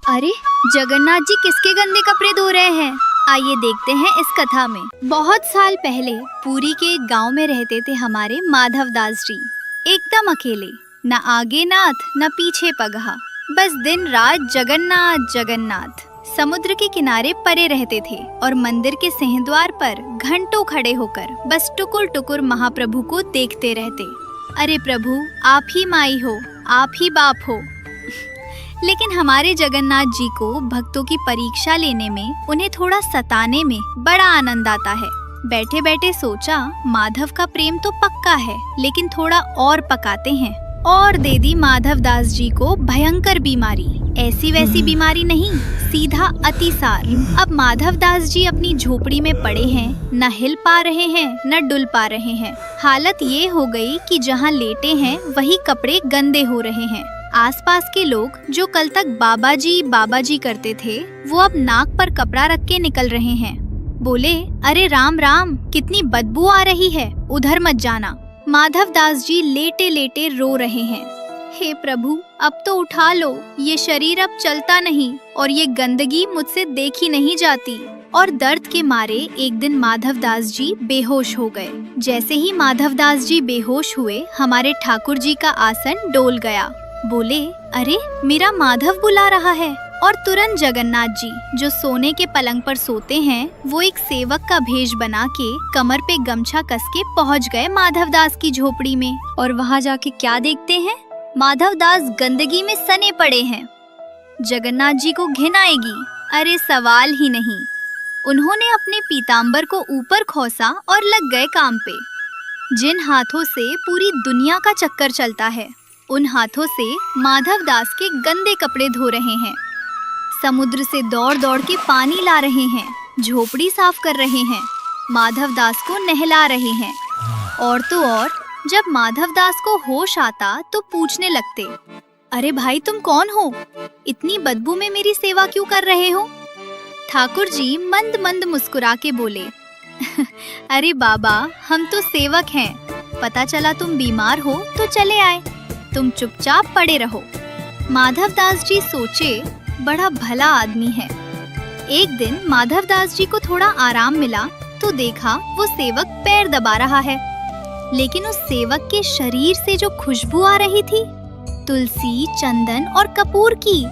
अरे जगन्नाथ जी किसके गंदे कपड़े धो रहे हैं? आइए देखते हैं इस कथा में। बहुत साल पहले पुरी के एक गांव में रहते थे हमारे माधव दास जी। एकदम अकेले, न आगे नाथ न पीछे पगहा, बस दिन रात जगन्नाथ जगन्नाथ। समुद्र के किनारे परे रहते थे और मंदिर के सिंहद्वार पर घंटों खड़े होकर बस टुकुर टुकुर महाप्रभु को देखते रहते। अरे प्रभु, आप ही माई हो, आप ही बाप हो। लेकिन हमारे जगन्नाथ जी को भक्तों की परीक्षा लेने में, उन्हें थोड़ा सताने में बड़ा आनंद आता है। बैठे बैठे सोचा, माधव का प्रेम तो पक्का है, लेकिन थोड़ा और पकाते हैं। और दे दी माधव दास जी को भयंकर बीमारी। ऐसी वैसी बीमारी नहीं, सीधा अतिसार। अब माधव दास जी अपनी झोपड़ी में पड़े हैं, न हिल पा रहे हैं न डुल पा रहे हैं। हालत ये हो गई कि जहाँ लेटे हैं वही कपड़े गंदे हो रहे हैं। आसपास के लोग जो कल तक बाबा जी करते थे, वो अब नाक पर कपड़ा रख के निकल रहे हैं। बोले, अरे राम राम, कितनी बदबू आ रही है, उधर मत जाना। माधव दास जी लेटे लेटे रो रहे हैं। हे प्रभु, अब तो उठा लो, ये शरीर अब चलता नहीं और ये गंदगी मुझसे देखी नहीं जाती। और दर्द के मारे एक दिन माधव दास जी बेहोश हो गए। जैसे ही माधव दास जी बेहोश हुए, हमारे ठाकुर जी का आसन डोल गया। बोले, अरे मेरा माधव बुला रहा है। और तुरंत जगन्नाथ जी, जो सोने के पलंग पर सोते हैं, वो एक सेवक का भेष बना के कमर पे गमछा कस के पहुँच गए माधव दास की झोपड़ी में। और वहाँ जाके क्या देखते हैं? माधव दास गंदगी में सने पड़े हैं। जगन्नाथ जी को घिन आएगी? अरे सवाल ही नहीं। उन्होंने अपने पीताम्बर को ऊपर खोसा और लग गए काम पे। जिन हाथों से पूरी दुनिया का चक्कर चलता है, उन हाथों से माधव दास के गंदे कपड़े धो रहे हैं। समुद्र से दौड़ दौड़ के पानी ला रहे हैं, झोपड़ी साफ कर रहे हैं, माधव दास को नहला रहे हैं। और तो और, जब माधव दास को होश आता तो पूछने लगते, अरे भाई तुम कौन हो? इतनी बदबू में मेरी सेवा क्यों कर रहे हो? ठाकुर जी मंद मंद मुस्कुरा के बोले, अरे बाबा, हम तो सेवक हैं। पता चला तुम बीमार हो तो चले आए, तुम चुपचाप पड़े रहो। माधव दास जी सोचे, बड़ा भला आदमी है। एक दिन माधव दास जी को थोड़ा आराम मिला तो देखा वो सेवक पैर दबा रहा है। लेकिन उस सेवक के शरीर से जो खुशबू आ रही थी, तुलसी, चंदन और कपूर की।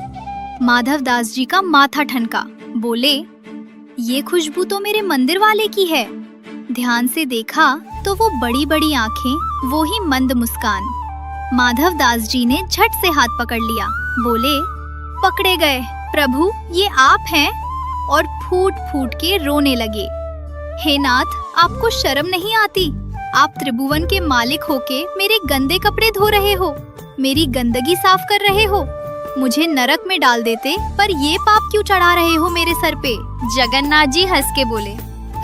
माधव दास जी का माथा ठनका। बोले, ये खुशबू तो मेरे मंदिर वाले की है। ध्यान से देखा तो वो बड़ी बड़ी आंखें, वो ही मंद मुस्कान। माधव दास जी ने झट से हाथ पकड़ लिया। बोले, पकड़े गए प्रभु, ये आप हैं? और फूट फूट के रोने लगे। हे नाथ, आपको शर्म नहीं आती? आप त्रिभुवन के मालिक होके मेरे गंदे कपड़े धो रहे हो, मेरी गंदगी साफ कर रहे हो। मुझे नरक में डाल देते, पर ये पाप क्यों चढ़ा रहे हो मेरे सर पे? जगन्नाथ जी हंस के बोले,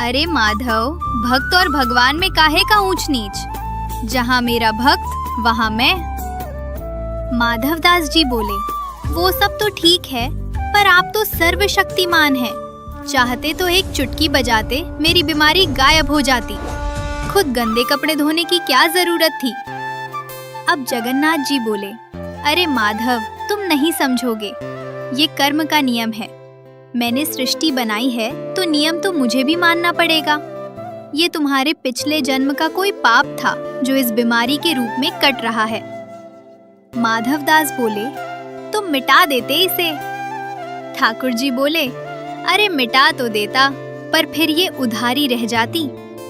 अरे माधव, भक्त और भगवान में काहे का ऊंच नीच? जहाँ मेरा भक्त वहाँ मैं। माधव दास जी बोले, वो सब तो ठीक है, पर आप तो सर्वशक्तिमान हैं। चाहते तो एक चुटकी बजाते मेरी बीमारी गायब हो जाती। खुद गंदे कपड़े धोने की क्या जरूरत थी? अब जगन्नाथ जी बोले, अरे माधव, तुम नहीं समझोगे, ये कर्म का नियम है। मैंने सृष्टि बनाई है तो नियम तो मुझे भी मानना पड़ेगा। ये तुम्हारे पिछले जन्म का कोई पाप था जो इस बीमारी के रूप में कट रहा है। माधव दास बोले, तुम मिटा देते इसे। ठाकुर जी बोले, अरे मिटा तो देता, पर फिर ये उधारी रह जाती,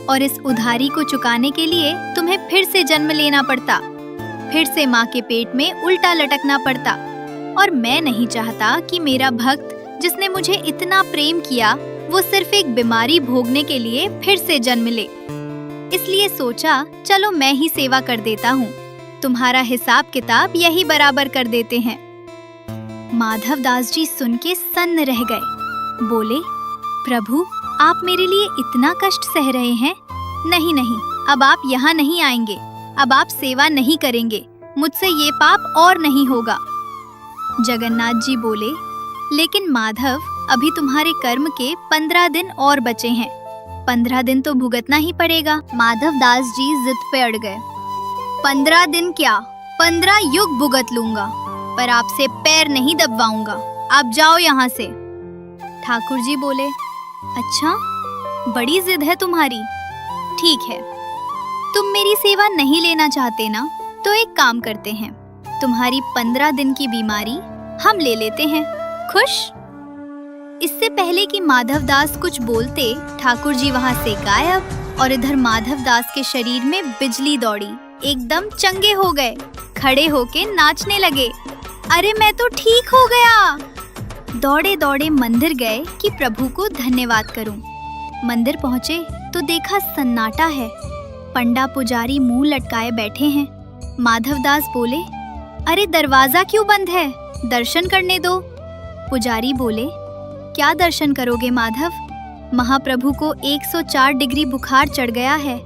और इस उधारी को चुकाने के लिए तुम्हें फिर से जन्म लेना पड़ता, फिर से माँ के पेट में उल्टा लटकना पड़ता। और मैं नहीं चाहता कि मेरा भक्त, जिसने मुझे इतना प्रेम किया, वो सिर्फ एक बीमारी भोगने के लिए फिर से जन्म ले। इसलिए सोचा, चलो मैं ही सेवा कर देता हूँ, तुम्हारा हिसाब किताब यही बराबर कर देते हैं। माधव दास जी सुन के सन्न रह गए। बोले, प्रभु, आप मेरे लिए इतना कष्ट सह रहे हैं? नहीं नहीं, अब आप यहाँ नहीं आएंगे, अब आप सेवा नहीं करेंगे, मुझसे ये पाप और नहीं होगा। जगन्नाथ जी बोले, लेकिन माधव, अभी तुम्हारे कर्म के 15 दिन और बचे हैं, 15 दिन तो भुगतना ही पड़ेगा। माधव दास जी जिद पे अड़ गए। 15 दिन क्या, 15 युग भुगत लूंगा, पर आपसे पैर नहीं दबवाऊंगा। आप जाओ यहाँ से। ठाकुर जी बोले, अच्छा, बड़ी जिद है तुम्हारी। ठीक है, तुम मेरी सेवा नहीं लेना चाहते ना, तो एक काम करते हैं, तुम्हारी 15 दिन की बीमारी हम ले लेते हैं। खुश? इससे पहले कि माधवदास कुछ बोलते, ठाकुर जी वहाँ से गायब और इधर माधवदास के शरीर में बिजली दौड़ी। एकदम चंगे हो गए, खड़े होके नाचने लगे। अरे मैं तो ठीक हो गया। दौड़े दौड़े मंदिर गए कि प्रभु को धन्यवाद करूं। मंदिर पहुंचे तो देखा सन्नाटा है। पंडा पुजारी मुंह लटकाए बैठे हैं। माधवदास बोले, अरे दरवाजा क्यों बंद है, दर्शन करने दो। पुजारी बोले, क्या दर्शन करोगे माधव? महाप्रभु को 104 डिग्री बुखार चढ़ गया है।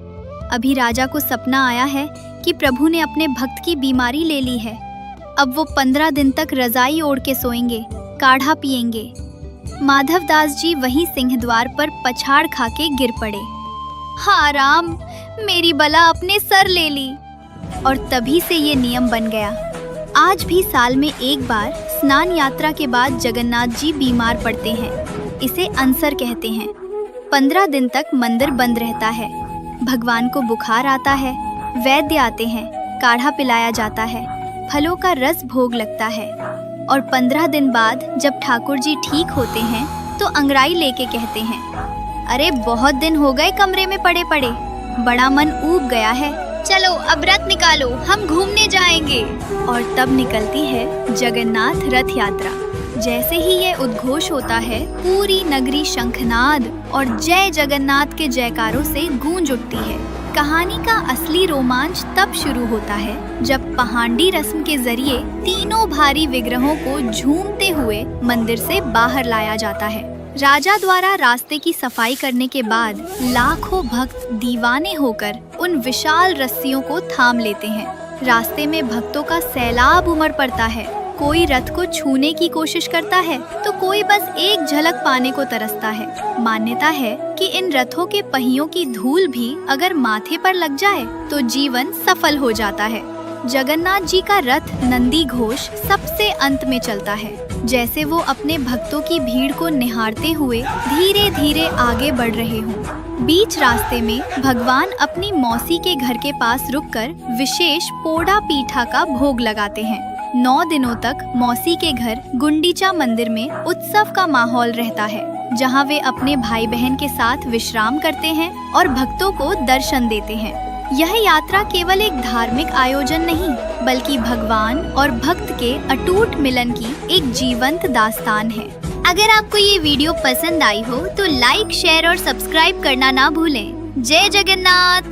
अभी राजा को सपना आया है कि प्रभु ने अपने भक्त की बीमारी ले ली है। अब वो 15 दिन तक रजाई ओढ़ के सोएंगे, काढ़ा पिएंगे। माधवदास जी वहीं सिंहद्वार पर पछाड़ खा के गिर पड़े। हाँ राम, मेरी बला अपने सर ले ली। और तभी से ये नियम बन गया। आज भी साल में एक बार स्नान यात्रा के बाद जगन्नाथ जी बीमार पड़ते हैं। इसे अनसर कहते हैं। 15 दिन तक मंदिर बंद रहता है। भगवान को बुखार आता है, वैद्य आते हैं, काढ़ा पिलाया जाता है, फलों का रस भोग लगता है। और 15 दिन बाद जब ठाकुर जी ठीक होते हैं तो अंगड़ाई लेके कहते हैं, अरे बहुत दिन हो गए कमरे में पड़े पड़े, बड़ा मन ऊब गया है, चलो अब रथ निकालो, हम घूमने जाएंगे। और तब निकलती है जगन्नाथ रथ यात्रा। जैसे ही ये उद्घोष होता है, पूरी नगरी शंखनाद और जय जगन्नाथ के जयकारों से गूंज उठती है। कहानी का असली रोमांच तब शुरू होता है जब पहांडी रस्म के जरिए तीनों भारी विग्रहों को झूमते हुए मंदिर से बाहर लाया जाता है। राजा द्वारा रास्ते की सफाई करने के बाद लाखों भक्त दीवाने होकर उन विशाल रस्सियों को थाम लेते हैं। रास्ते में भक्तों का सैलाब उमड़ पड़ता है। कोई रथ को छूने की कोशिश करता है तो कोई बस एक झलक पाने को तरसता है। मान्यता है कि इन रथों के पहियों की धूल भी अगर माथे पर लग जाए तो जीवन सफल हो जाता है। जगन्नाथ जी का रथ नंदी घोष सबसे अंत में चलता है। जैसे वो अपने भक्तों की भीड़ को निहारते हुए धीरे धीरे आगे बढ़ रहे हों। बीच रास्ते में भगवान अपनी मौसी के घर के पास रुककर विशेष पोड़ा पीठा का भोग लगाते हैं। 9 दिनों तक मौसी के घर गुंडीचा मंदिर में उत्सव का माहौल रहता है, जहां वे अपने भाई बहन के साथ विश्राम करते हैं और भक्तों को दर्शन देते हैं। यह यात्रा केवल एक धार्मिक आयोजन नहीं, बल्कि भगवान और भक्त के अटूट मिलन की एक जीवंत दास्तान है। अगर आपको ये वीडियो पसंद आई हो तो लाइक, शेयर और सब्सक्राइब करना ना भूलें। जय जगन्नाथ।